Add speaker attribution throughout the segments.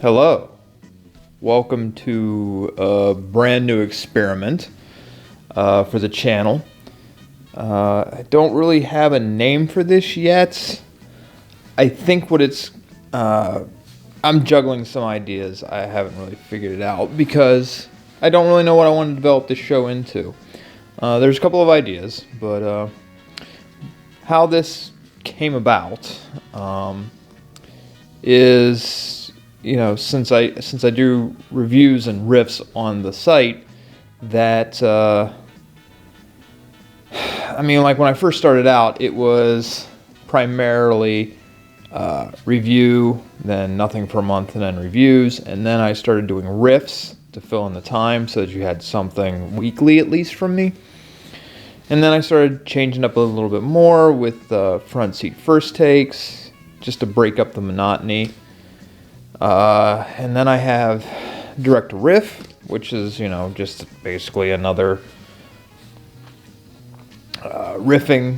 Speaker 1: Hello. Welcome to a brand new experiment for the channel. I don't really have a name for this yet. I think I'm juggling some ideas. I haven't really figured it out because I don't really know what I want to develop this show into. There's a couple of ideas, but how this came about is, since I do reviews and riffs on the site, that like when I first started out, it was primarily review, then nothing for a month, and then reviews, and then I started doing riffs to fill in the time so that you had something weekly at least from me. And then I started changing up a little bit more with front seat first takes, just to break up the monotony. And then I have direct riff, which is, just basically another riffing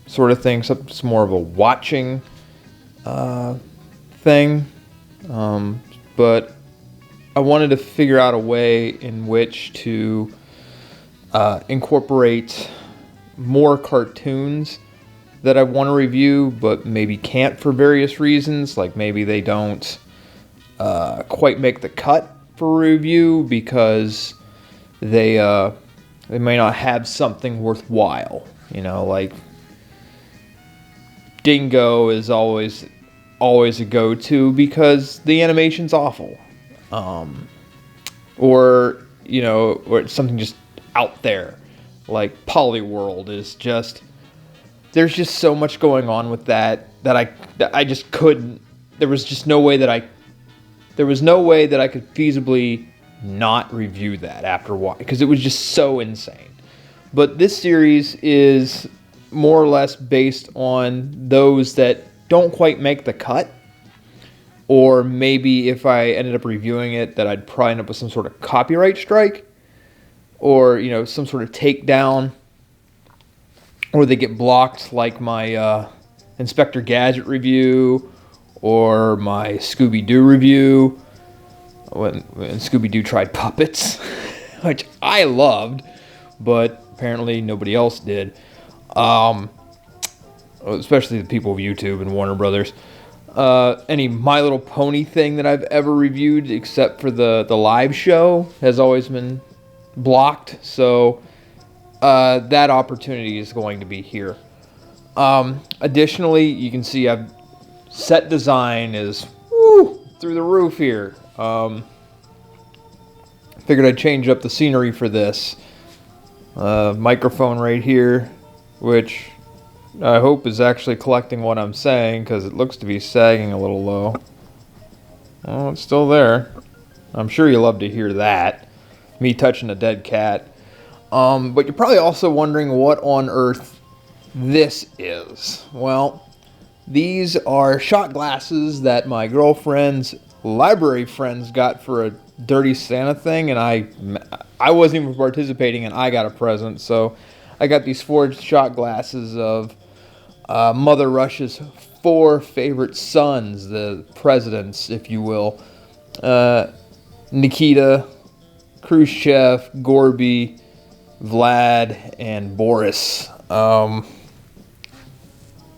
Speaker 1: sort of thing. So it's more of a watching thing. But I wanted to figure out a way in which to incorporate more cartoons that I want to review, but maybe can't for various reasons. Like maybe they don't quite make the cut for review because they may not have something worthwhile. Like Dingo is always a go-to because the animation's awful, or it's something just out there. Like Polyworld is just, there's just so much going on with that I just couldn't. There was no way that I could feasibly not review that after a while because it was just so insane. But this series is more or less based on those that don't quite make the cut, or maybe if I ended up reviewing it, that I'd probably end up with some sort of copyright strike, or some sort of takedown, or they get blocked, like my Inspector Gadget review or my Scooby-Doo review when Scooby-Doo tried puppets, which I loved, but apparently nobody else did, especially the people of YouTube and Warner Brothers. Any My Little Pony thing that I've ever reviewed, except for the live show, has always been blocked, so that opportunity is going to be here. Additionally, you can see I've set design is through the roof here. Figured I'd change up the scenery for this. Microphone right here, which I hope is actually collecting what I'm saying, because it looks to be sagging a little low. Oh, it's still there. I'm sure you love to hear that. Me touching a dead cat. But you're probably also wondering what on earth this is. Well, these are shot glasses that my girlfriend's library friends got for a Dirty Santa thing, and I wasn't even participating, and I got a present. So I got these 4 shot glasses of Mother Russia's 4 favorite sons, the presidents, if you will. Nikita, Khrushchev, Gorby, Vlad, and Boris.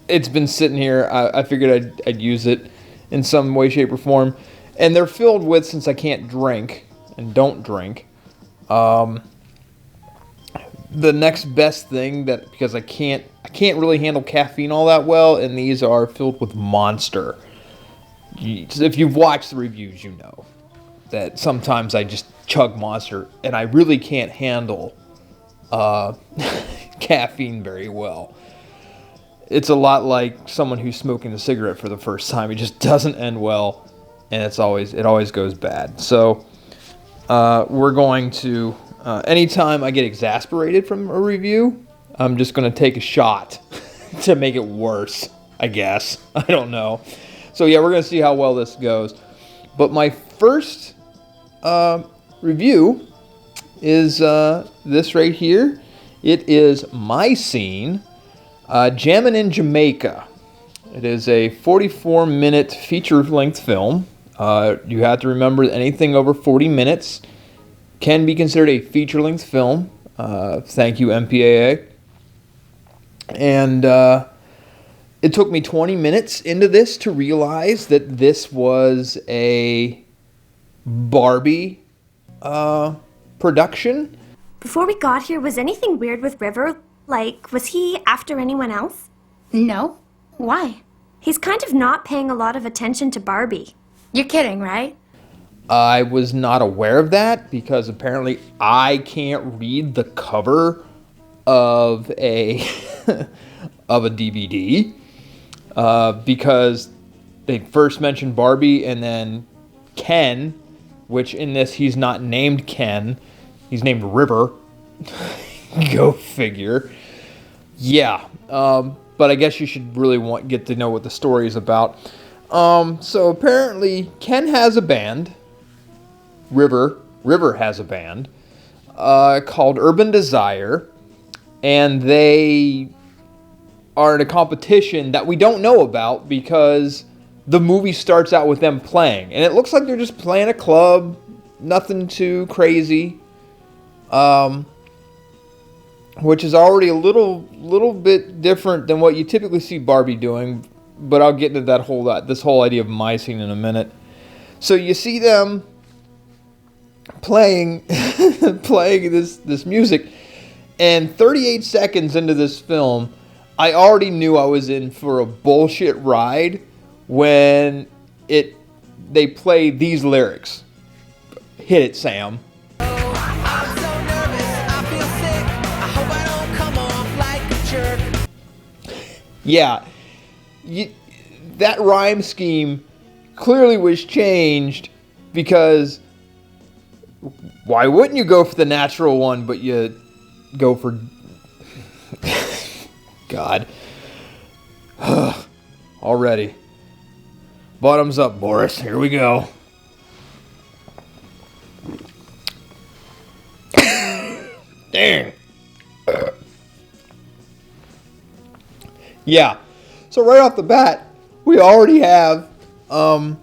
Speaker 1: It's been sitting here. I figured I'd use it in some way, shape, or form. And they're filled with, since I can't drink and don't drink, the next best thing, that because I can't really handle caffeine all that well, and these are filled with Monster. If you've watched the reviews, you know that sometimes I just chug Monster, and I really can't handle caffeine very well. It's a lot like someone who's smoking a cigarette for the first time. It just doesn't end well, and it always goes bad. So we're going to, anytime I get exasperated from a review, I'm just going to take a shot to make it worse, I guess. I don't know. So yeah, we're going to see how well this goes. But my first review is this right here. It is My Scene, Jammin in Jamaica. It is a 44-minute feature-length film You have to remember that anything over 40 minutes can be considered a feature-length film. Thank you, MPAA. And it took me 20 minutes into this to realize that this was a Barbie production.
Speaker 2: Before we got here, was anything weird with River? Like, was he after anyone else?
Speaker 3: No. Why?
Speaker 2: He's kind of not paying a lot of attention to Barbie.
Speaker 3: You're kidding, right?
Speaker 1: I was not aware of that because apparently I can't read the cover of a of a DVD because they first mentioned Barbie and then Ken, which in this he's not named Ken, he's named River. Go figure. Yeah, but I guess you should really get to know what the story is about. So apparently Ken has a band. River has a band called Urban Desire, and they are in a competition that we don't know about because the movie starts out with them playing, and it looks like they're just playing a club, nothing too crazy, which is already a little bit different than what you typically see Barbie doing. But I'll get into this whole idea of my scene in a minute. So you see them playing this music, and 38 seconds into this film, I already knew I was in for a bullshit ride when they play these lyrics. Hit it, Sam.
Speaker 4: I'm so nervous, I feel sick. I hope I don't come off like a jerk.
Speaker 1: Yeah. That rhyme scheme clearly was changed because why wouldn't you go for the natural one, but you go for... God. Already. Bottoms up, Boris. Here we go. Dang. Yeah. So right off the bat, we already have a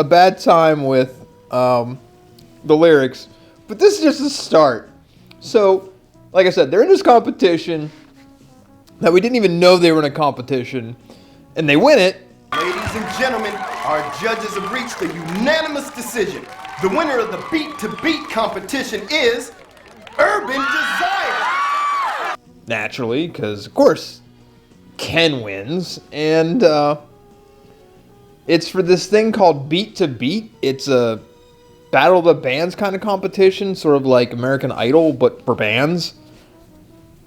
Speaker 1: bad time with the lyrics, but this is just a start. So, like I said, they're in this competition that we didn't even know they were in a competition, and they win it.
Speaker 5: Ladies and gentlemen, our judges have reached a unanimous decision. The winner of the Beat to Beat competition is Urban Desire.
Speaker 1: Naturally, because of course Ken wins, and it's for this thing called Beat to Beat. It's a Battle of the Bands kind of competition, sort of like American Idol, but for bands.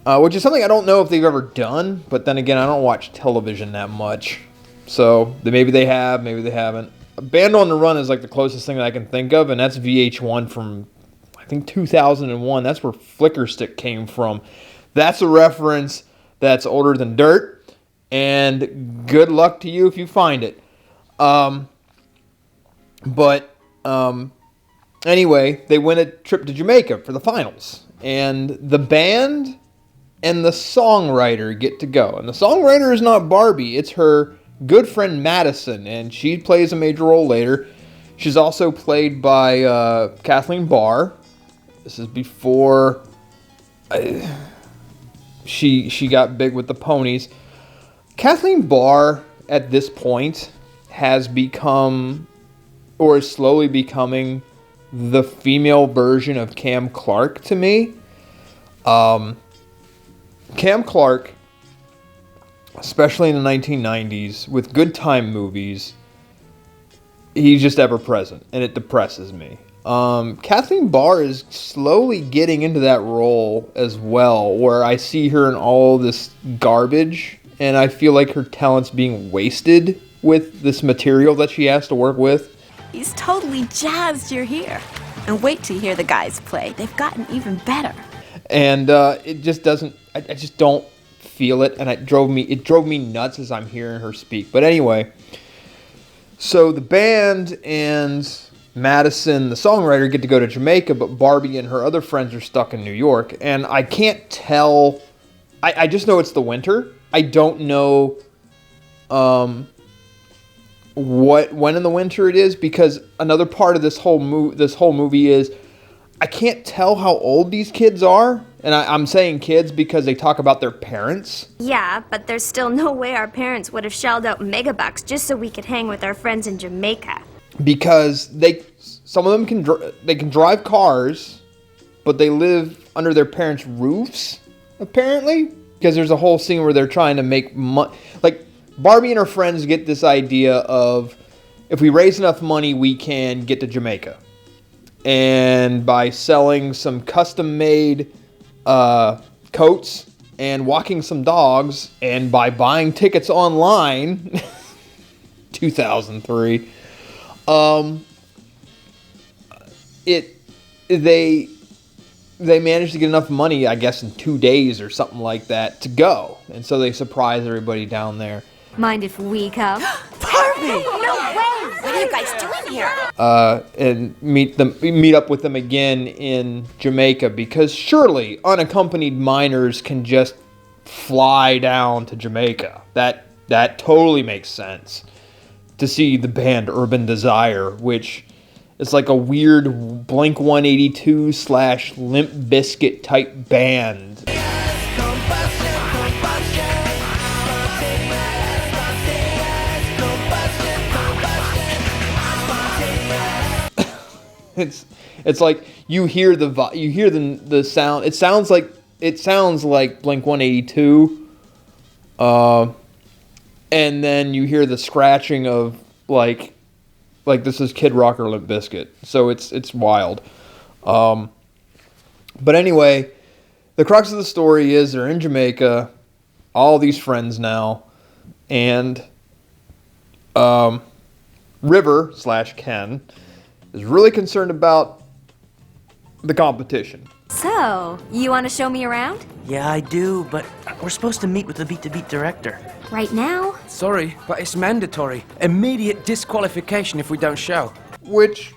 Speaker 1: Which is something I don't know if they've ever done, but then again, I don't watch television that much. So maybe they have, maybe they haven't. Band on the Run is like the closest thing that I can think of, and that's VH1 from, I think, 2001. That's where Flicker Stick came from. That's a reference that's older than dirt, and good luck to you if you find it. Anyway, they win a trip to Jamaica for the finals, and the band and the songwriter get to go. And the songwriter is not Barbie, it's her good friend Madison, and she plays a major role later. She's also played by Kathleen Barr. This is before she got big with the Ponies. Kathleen Barr, at this point, has become, or is slowly becoming, the female version of Cam Clark to me. Cam Clark, especially in the 1990s, with Good Time movies, he's just ever present, and it depresses me. Kathleen Barr is slowly getting into that role as well, where I see her in all this garbage, and I feel like her talent's being wasted with this material that she has to work with.
Speaker 6: He's totally jazzed you're here. And wait till you hear the guys play. They've gotten even better.
Speaker 1: And it just doesn't, I just don't feel it, and it drove me nuts as I'm hearing her speak. But anyway, so the band and Madison, the songwriter, get to go to Jamaica, but Barbie and her other friends are stuck in New York. And I can't tell, I just know it's the winter. I don't know when in the winter it is, because another part of this whole movie is I can't tell how old these kids are, and I'm saying kids because they talk about their parents.
Speaker 2: Yeah, but there's still no way our parents would have shelled out megabucks just so we could hang with our friends in Jamaica.
Speaker 1: Because some of them can drive cars, but they live under their parents' roofs, apparently. Because there's a whole scene where they're trying to make money. Like, Barbie and her friends get this idea of, if we raise enough money, we can get to Jamaica. And by selling some custom-made coats and walking some dogs, and by buying tickets online, 2003, they managed to get enough money, I guess, in 2 days or something like that to go. And so they surprise everybody down there.
Speaker 2: Mind if we come?
Speaker 6: Barbie! No way! What are you guys doing here?
Speaker 1: And meet up with them again in Jamaica, because surely unaccompanied minors can just fly down to Jamaica. That totally makes sense. To see the band Urban Desire, which is like a weird Blink-182 / Limp Bizkit type band. It's like you hear the sound. It sounds like Blink-182, and then you hear the scratching of like this is Kid Rock or Limp Bizkit. So it's wild. But anyway, the crux of the story is they're in Jamaica, all these friends now, and River / Ken is really concerned about the competition.
Speaker 2: So, you want to show me around?
Speaker 7: Yeah, I do, but we're supposed to meet with the Beat to Beat director.
Speaker 2: Right now?
Speaker 8: Sorry, but it's mandatory. Immediate disqualification if we don't show.
Speaker 1: Which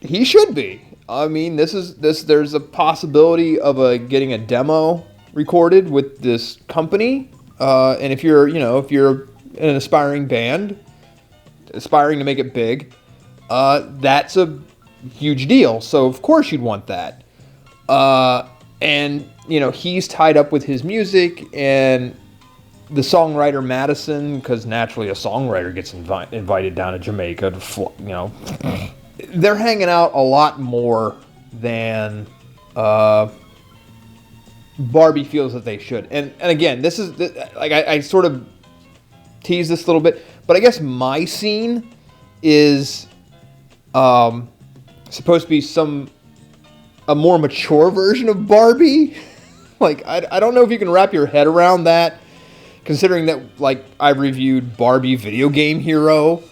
Speaker 1: he should be. I mean, there's a possibility of getting a demo recorded with this company. And if you're an aspiring band, aspiring to make it big, that's a huge deal. So of course you'd want that. And he's tied up with his music, and the songwriter Madison, because naturally a songwriter gets invited down to Jamaica to they're hanging out a lot more than Barbie feels that they should. And again, this is like I sort of tease this a little bit, but I guess my scene is supposed to be a more mature version of Barbie. Like, I don't know if you can wrap your head around that, considering that, like, I reviewed Barbie Video Game Hero,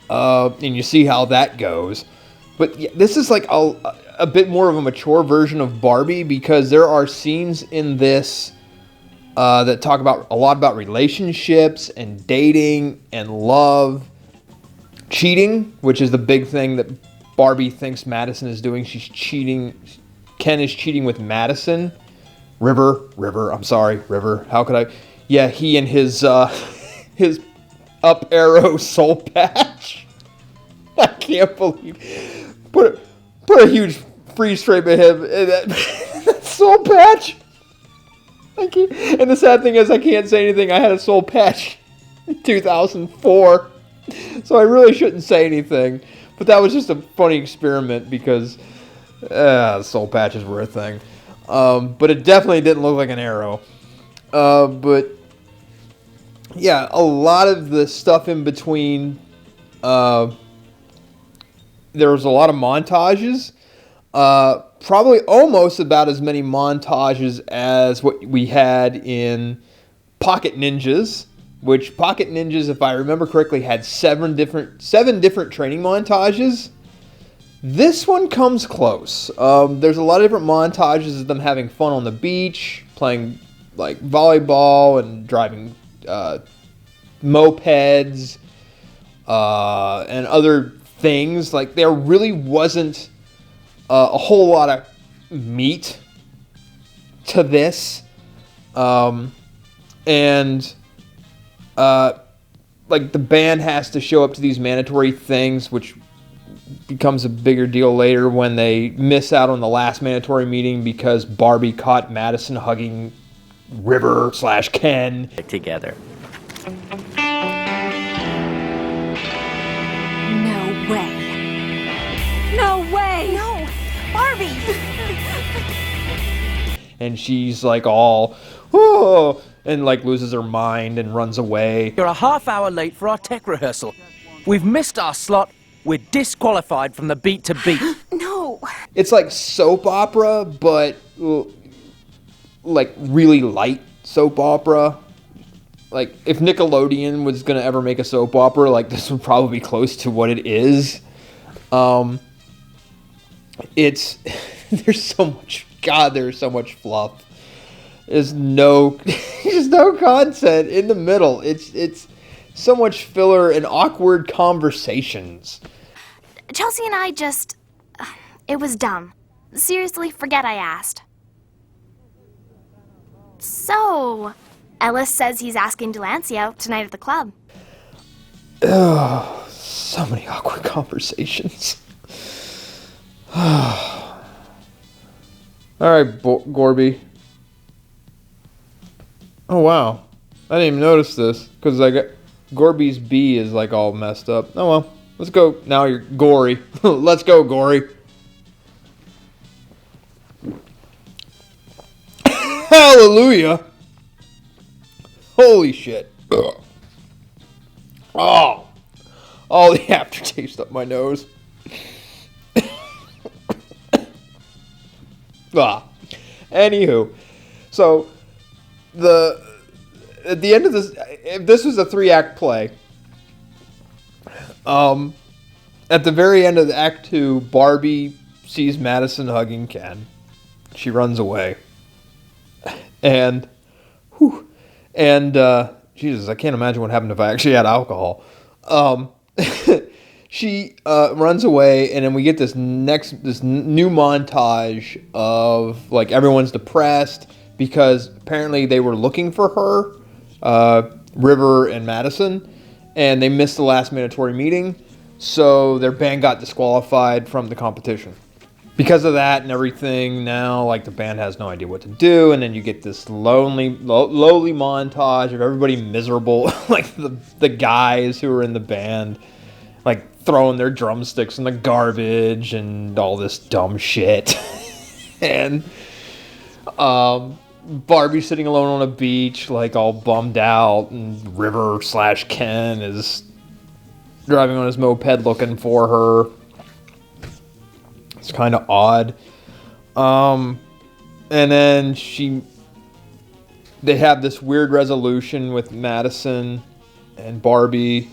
Speaker 1: and you see how that goes. But yeah, this is like a bit more of a mature version of Barbie, because there are scenes in this that talk a lot about relationships and dating and love, cheating, which is the big thing that Barbie thinks Madison is doing. She's cheating. Ken is cheating with Madison. River. How could I? Yeah, he and his his up arrow soul patch. I can't believe. Put a huge freeze frame of him in that soul patch. And the sad thing is, I can't say anything. I had a soul patch in 2004, so I really shouldn't say anything. But that was just a funny experiment, because soul patches were a thing. But it definitely didn't look like an arrow. But yeah, a lot of the stuff in between, there was a lot of montages. Probably almost about as many montages as what we had in Pocket Ninjas. Which Pocket Ninjas, if I remember correctly, had seven different training montages. This one comes close. There's a lot of different montages of them having fun on the beach, playing like volleyball and driving mopeds and other things. Like, there really wasn't a whole lot of meat to this, and like the band has to show up to these mandatory things, which becomes a bigger deal later when they miss out on the last mandatory meeting because Barbie caught Madison hugging River/Ken
Speaker 7: Together.
Speaker 6: No way. No way! No! Barbie!
Speaker 1: and she's like all, oh, and like loses her mind and runs away.
Speaker 8: You're a half hour late for our tech rehearsal. We've missed our slot. We're disqualified from the beat to beat.
Speaker 6: No!
Speaker 1: It's like soap opera, but like really light soap opera. Like if Nickelodeon was gonna ever make a soap opera, like this would probably be close to what it is. It's there's so much fluff. There's just no content in the middle. It's so much filler and awkward conversations.
Speaker 2: Chelsea and I just... It was dumb. Seriously, forget I asked. So, Ellis says he's asking Delancey out tonight at the club.
Speaker 1: Ugh, so many awkward conversations. All right, Gorby. Oh, wow. I didn't even notice this because I got Gorby's B is like all messed up. Oh, well. Let's go. Now you're Gory. Let's go, Gory. Hallelujah. Holy shit. Ugh. Oh. All the aftertaste up my nose. Anywho, so at the end of this, if this was a 3-act play, at the very end of the Act 2, Barbie sees Madison hugging Ken. She runs away, and Jesus, I can't imagine what happened if I actually had alcohol. She runs away, and then we get this new montage of like everyone's depressed because apparently they were looking for her, River and Madison, and they missed the last mandatory meeting, so their band got disqualified from the competition. Because of that and everything, now like the band has no idea what to do, and then you get this lowly montage of everybody miserable, like the guys who are in the band, like throwing their drumsticks in the garbage and all this dumb shit. And Barbie sitting alone on a beach, like all bummed out, and River/Ken is driving on his moped looking for her. It's kind of odd. And then they have this weird resolution with Madison and Barbie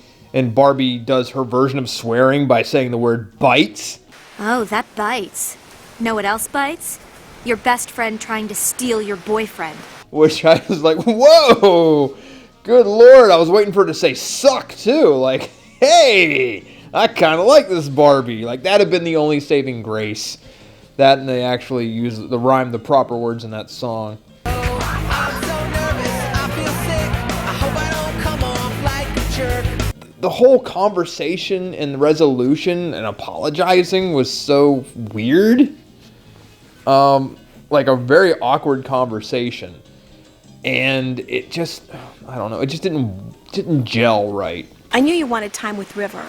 Speaker 1: does her version of swearing by saying the word bites.
Speaker 2: Oh, that bites. Know what else bites? Your best friend trying to steal your boyfriend.
Speaker 1: Which I was like, whoa, good Lord. I was waiting for her to say suck too. Like, hey, I kind of like this Barbie. Like, that'd have been the only saving grace. That and they actually use the rhyme, the proper words in that song.
Speaker 4: I'm so nervous, I feel sick. I hope I don't come off like a jerk.
Speaker 1: The whole conversation and the resolution and apologizing was so weird. Like a very awkward conversation. And it just, I don't know, it just didn't gel right.
Speaker 6: I knew you wanted time with River,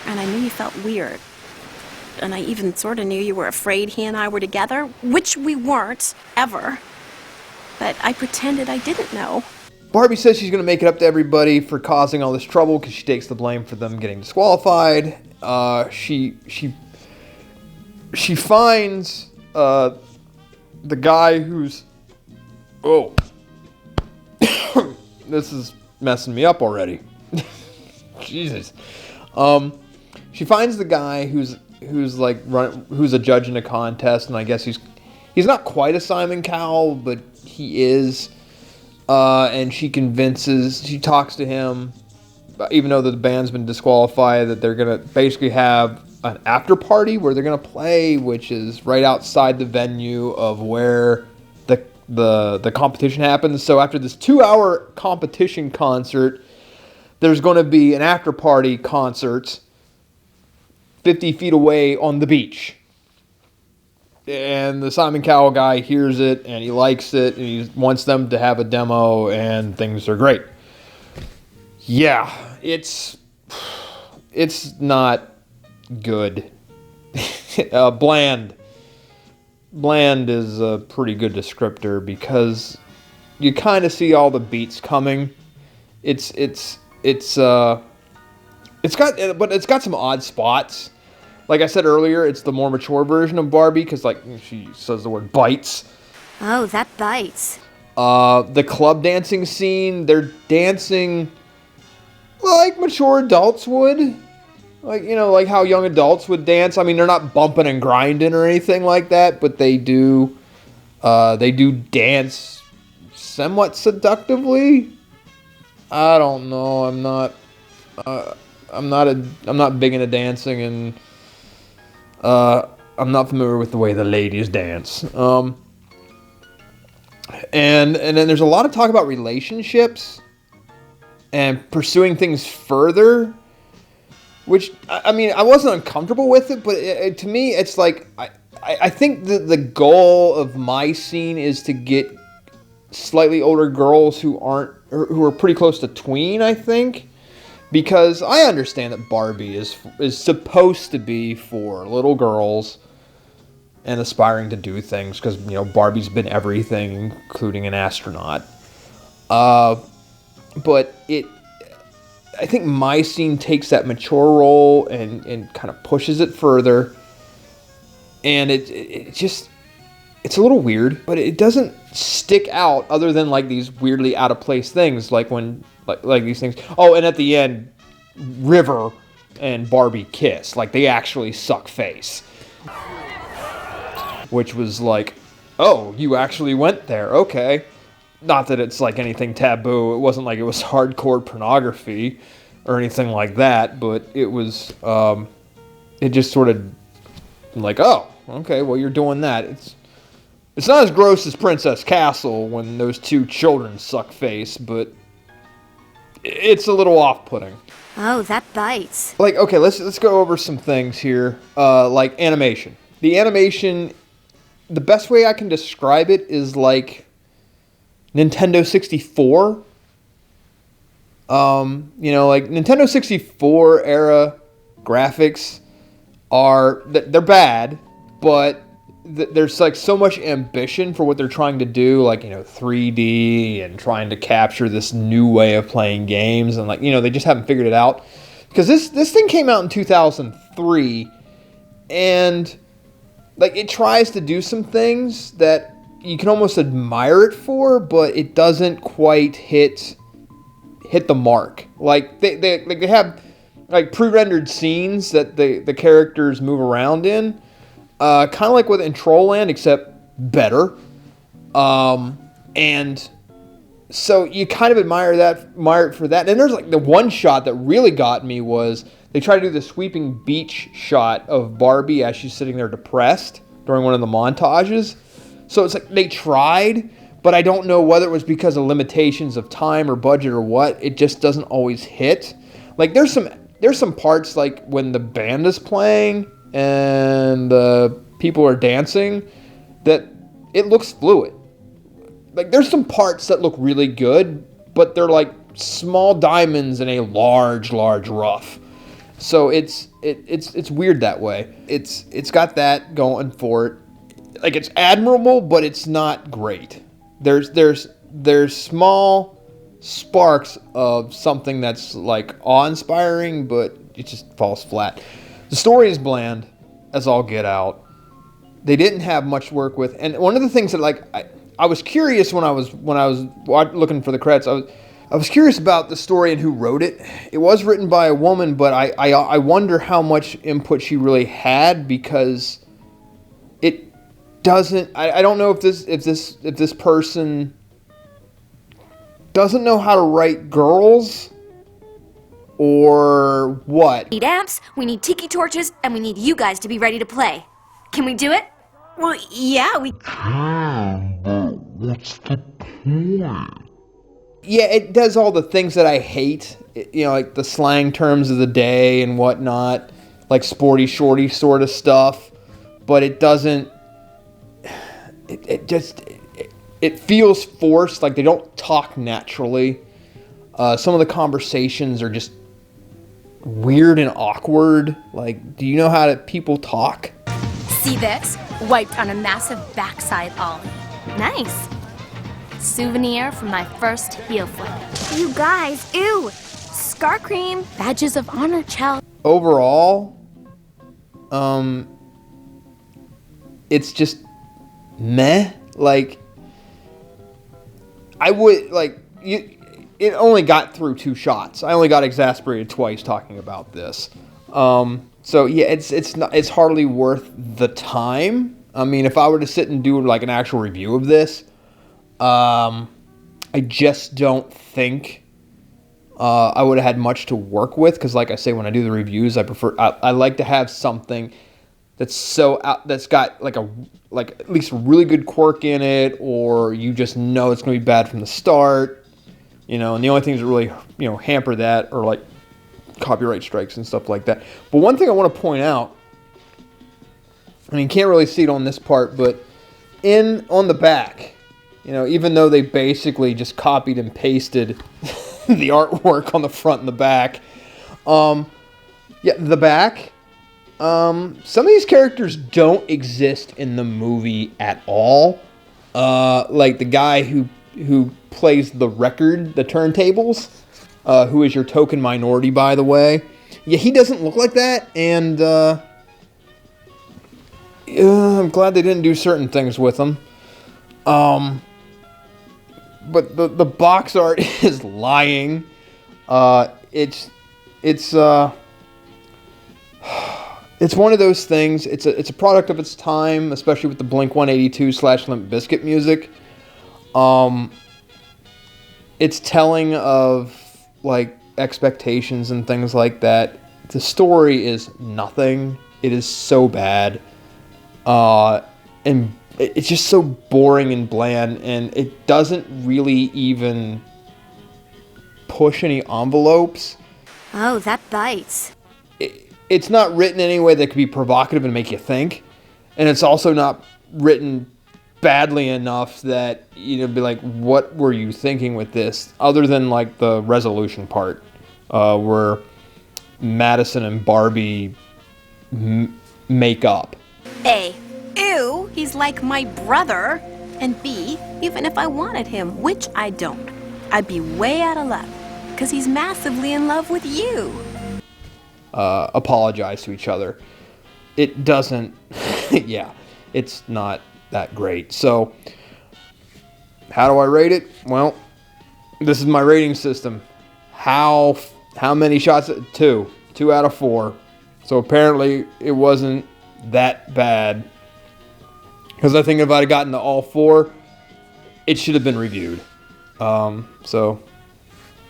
Speaker 6: and I knew you felt weird. And I even sort of knew you were afraid he and I were together, which we weren't, ever. But I pretended I didn't know.
Speaker 1: Barbie says she's going to make it up to everybody for causing all this trouble because she takes the blame for them getting disqualified. She finds the guy who's... Oh. This is messing me up already. Jesus. She finds the guy who's a judge in a contest, and I guess he's not quite a Simon Cowell, but he is. And she talks to him, even though the band's been disqualified, that they're gonna basically have an after party where they're gonna play, which is right outside the venue of where the competition happens. So after this 2-hour competition concert, there's going to be an after-party concert 50 feet away on the beach. And the Simon Cowell guy hears it, and he likes it, and he wants them to have a demo, and things are great. Yeah, it's not good. Bland. Bland is a pretty good descriptor because you kind of see all the beats coming. It's got some odd spots. Like I said earlier, it's the more mature version of Barbie because, like, she says the word bites.
Speaker 2: Oh, that bites.
Speaker 1: The club dancing scene, they're dancing like mature adults would. Like, you know, like how young adults would dance. I mean, they're not bumping and grinding or anything like that, but they do dance somewhat seductively. I don't know. I'm not big into dancing, and I'm not familiar with the way the ladies dance. And then there's a lot of talk about relationships and pursuing things further, which, I mean, I wasn't uncomfortable with it, but to me, it's like, I think the goal of my scene is to get slightly older girls who are pretty close to tween, I think. Because I understand that Barbie is supposed to be for little girls and aspiring to do things, because, you know, Barbie's been everything, including an astronaut. But I think my scene takes that mature role and kind of pushes it further. And it's a little weird, but it doesn't stick out other than like these weirdly out of place things, like when like these things. Oh, and at the end, River and Barbie kiss, like they actually suck face, which was like, oh, you actually went there, okay. Not that it's like anything taboo. It wasn't like it was hardcore pornography or anything like that, but it was, it just sort of like, oh, okay, well, you're doing that. It's not as gross as Princess Castle when those two children suck face, but it's a little off-putting.
Speaker 2: Oh, that bites.
Speaker 1: Like, okay, let's go over some things here. Like animation. The animation, the best way I can describe it is like Nintendo 64. You know, like Nintendo 64 era graphics they're bad, but there's like so much ambition for what they're trying to do, like, you know, 3D and trying to capture this new way of playing games, and like, you know, they just haven't figured it out. Because this thing came out in 2003, and like it tries to do some things that you can almost admire it for, but it doesn't quite hit the mark. Like they have like pre-rendered scenes that the characters move around in. Kind of like with Trollland, except better. And so you kind of admire it for that. And there's like the one shot that really got me was they tried to do the sweeping beach shot of Barbie as she's sitting there depressed during one of the montages. So it's like they tried, but I don't know whether it was because of limitations of time or budget or what. It just doesn't always hit. Like there's some parts like when the band is playing and the people are dancing that it looks fluid. Like there's some parts that look really good, but they're like small diamonds in a large rough. So it's weird that way. It's got that going for it. Like it's admirable, but it's not great. There's small sparks of something that's like awe-inspiring, but it just falls flat. The story is bland as all get out. They didn't have much work with, and one of the things that like I was curious when I was looking for the credits. I was curious about the story and who wrote it. It was written by a woman, but I wonder how much input she really had, because it doesn't. I don't know if this person doesn't know how to write girls or what.
Speaker 2: We need amps, we need tiki torches, and we need you guys to be ready to play. Can we do it?
Speaker 6: Well, yeah, we...
Speaker 1: Yeah, it does all the things that I hate. like the slang terms of the day and whatnot, like sporty shorty sort of stuff, but it doesn't, it feels forced, like they don't talk naturally. Some of the conversations are just weird and awkward. Like, do you know how people talk?
Speaker 3: See this? Wiped on a massive backside ollie.
Speaker 2: Nice.
Speaker 3: Souvenir from my first heel flip.
Speaker 2: You guys, ew. Scar cream.
Speaker 3: Badges of honor, child.
Speaker 1: Overall, it's just meh. Like, I would, like, it only got through 2 shots. I only got exasperated twice talking about this. So yeah, it's hardly worth the time. I mean, if I were to sit and do like an actual review of this, I just don't think I would have had much to work with, because like I say, when I do the reviews, I like to have something that's that's got like at least a really good quirk in it, or you just know it's going to be bad from the start, and the only things that really hamper that are like copyright strikes and stuff like that. But one thing I want to point out, I mean, you can't really see it on this part, but on the back, even though they basically just copied and pasted the artwork on the front and the back, the back, some of these characters don't exist in the movie at all. Like the guy who plays the turntables, who is your token minority, by the way. Yeah, he doesn't look like that, and I'm glad they didn't do certain things with him. But the box art is lying. It's one of those things. It's a product of its time, especially with the Blink-182 / Limp Bizkit music. It's telling of like expectations and things like that. The story is nothing. It is so bad, and it's just so boring and bland, and it doesn't really even push any envelopes.
Speaker 2: Oh, that bites.
Speaker 1: It's not written in any way that could be provocative and make you think, and it's also not written badly enough that be like, what were you thinking with this? Other than like the resolution part, where Madison and Barbie make up.
Speaker 6: A, ew, he's like my brother. And B, even if I wanted him, which I don't, I'd be way out of luck, because he's massively in love with you.
Speaker 1: Apologize to each other. It doesn't, yeah, it's not that great. So, how do I rate it? Well, this is my rating system. How many shots? 2 out of 4. So apparently it wasn't that bad, because I think if I'd gotten to all 4, it should have been reviewed. So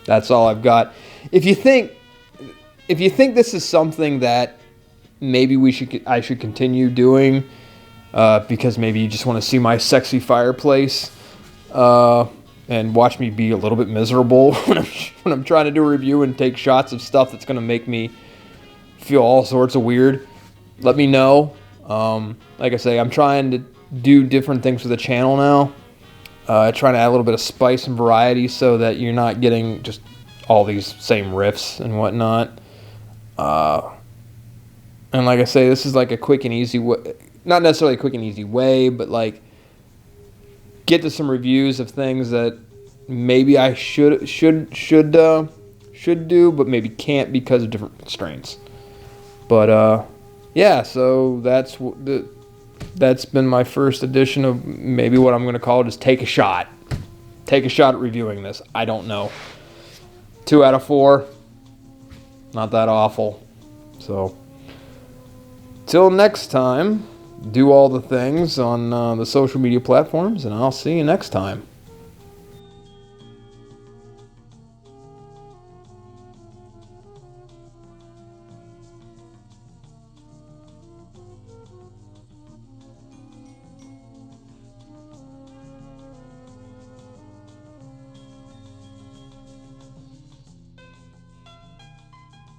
Speaker 1: that's all I've got. If you think this is something that maybe I should continue doing, because maybe you just want to see my sexy fireplace and watch me be a little bit miserable when I'm trying to do a review and take shots of stuff that's going to make me feel all sorts of weird, let me know. Like I say, I'm trying to do different things with the channel now. Trying to add a little bit of spice and variety so that you're not getting just all these same riffs and whatnot. And like I say, this is like a quick and easy way, not necessarily a quick and easy way, but like get to some reviews of things that maybe I should do, but maybe can't because of different constraints. But yeah, so that's been my first edition of maybe what I'm going to call just take a shot at reviewing this. I don't know. 2 out of 4, not that awful. So till next time, do all the things on the social media platforms, and I'll see you next time.